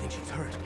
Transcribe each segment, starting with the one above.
think she's hurt.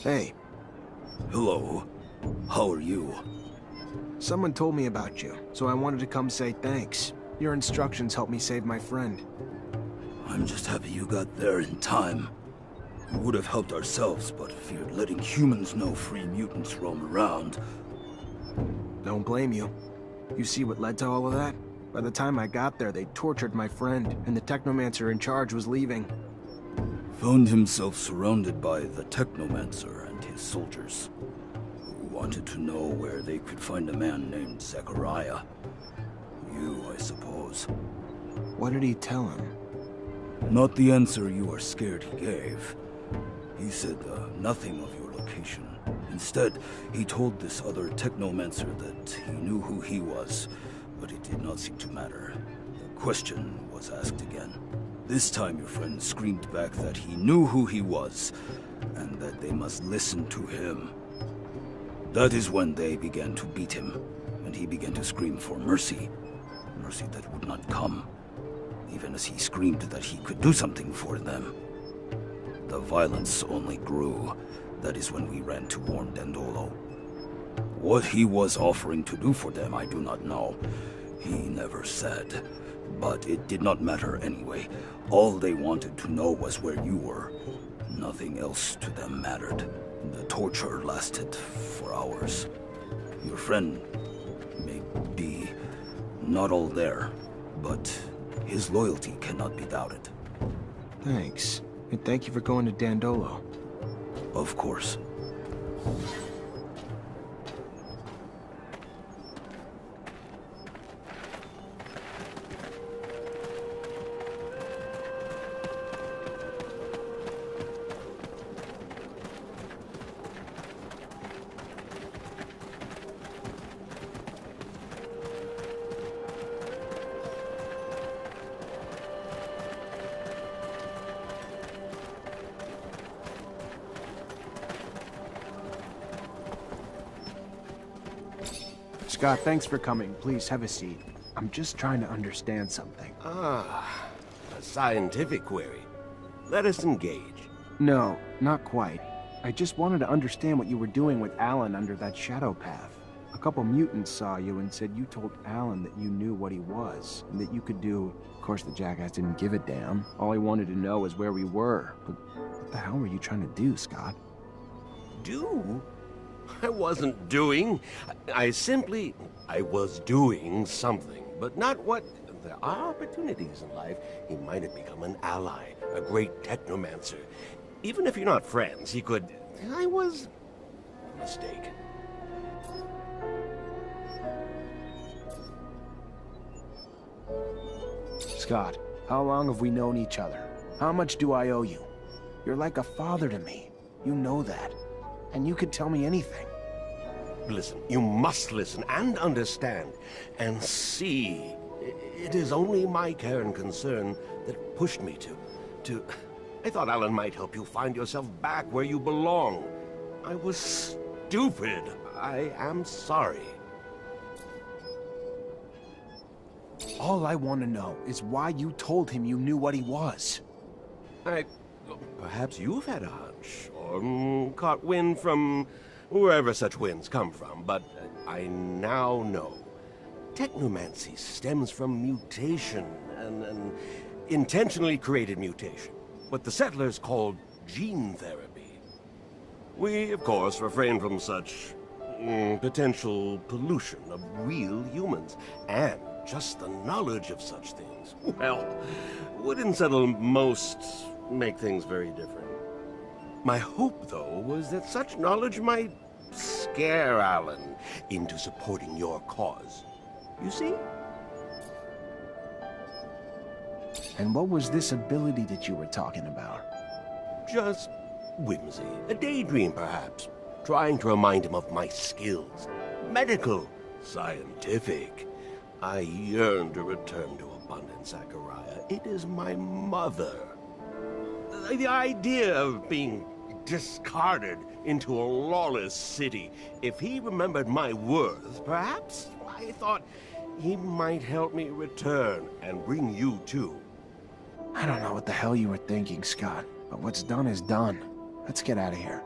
Hey. Hello. How are you? Someone told me about you, so I wanted to come say thanks. Your instructions helped me save my friend. I'm just happy you got there in time. We would have helped ourselves, but feared letting humans know free mutants roam around. Don't blame you. You see what led to all of that? By the time I got there, they tortured my friend, and the Technomancer in charge was leaving. Found himself surrounded by the Technomancer and his soldiers, who wanted to know where they could find a man named Zachariah. You, I suppose. What did he tell him? Not the answer you are scared he gave. He said nothing of your location. Instead, he told this other Technomancer that he knew who he was, but it did not seem to matter. The question was asked again. This time your friend screamed back that he knew who he was, and that they must listen to him. That is when they began to beat him, and he began to scream for mercy. Mercy that would not come, even as he screamed that he could do something for them. The violence only grew. That is when we ran to warn Dandolo. What he was offering to do for them, I do not know. He never said. But it did not matter anyway. All they wanted to know was where you were. Nothing else to them mattered. The torture lasted for hours. Your friend may be not all there, but his loyalty cannot be doubted. Thanks. And thank you for going to Dandolo. Of course. Scott, thanks for coming. Please have a seat. I'm just trying to understand something. Ah, a scientific query. Let us engage. No, not quite. I just wanted to understand what you were doing with Alan under that shadow path. A couple mutants saw you and said you told Alan that you knew what he was, and that you could do... Of course, the jackass didn't give a damn. All he wanted to know is where we were. But what the hell were you trying to do, Scott? Do? I wasn't doing. I was doing something, but not what... There are opportunities in life. He might have become an ally, a great Technomancer. Even if you're not friends, he could... I was... a mistake. Scott, how long have we known each other? How much do I owe you? You're like a father to me. You know that. And you could tell me anything. Listen, you must listen and understand and see. It is only my care and concern that pushed me to... I thought Alan might help you find yourself back where you belong. I was stupid. I am sorry. All I want to know is why you told him you knew what he was. Perhaps you've had a hunch, or caught wind from wherever such winds come from, but I now know. Technomancy stems from mutation, an intentionally created mutation, what the settlers called gene therapy. We, of course, refrain from such potential pollution of real humans, and just the knowledge of such things, well, wouldn't settle most make things very different. My hope, though, was that such knowledge might scare Alan into supporting your cause. You see? And what was this ability that you were talking about? Just whimsy. A daydream, perhaps. Trying to remind him of my skills. Medical. Scientific. I yearn to return to abundance, Zachariah. It is my mother. The idea of being discarded into a lawless city. If he remembered my worth, perhaps I thought he might help me return and bring you too. I don't know what the hell you were thinking, Scott, but what's done is done. Let's get out of here.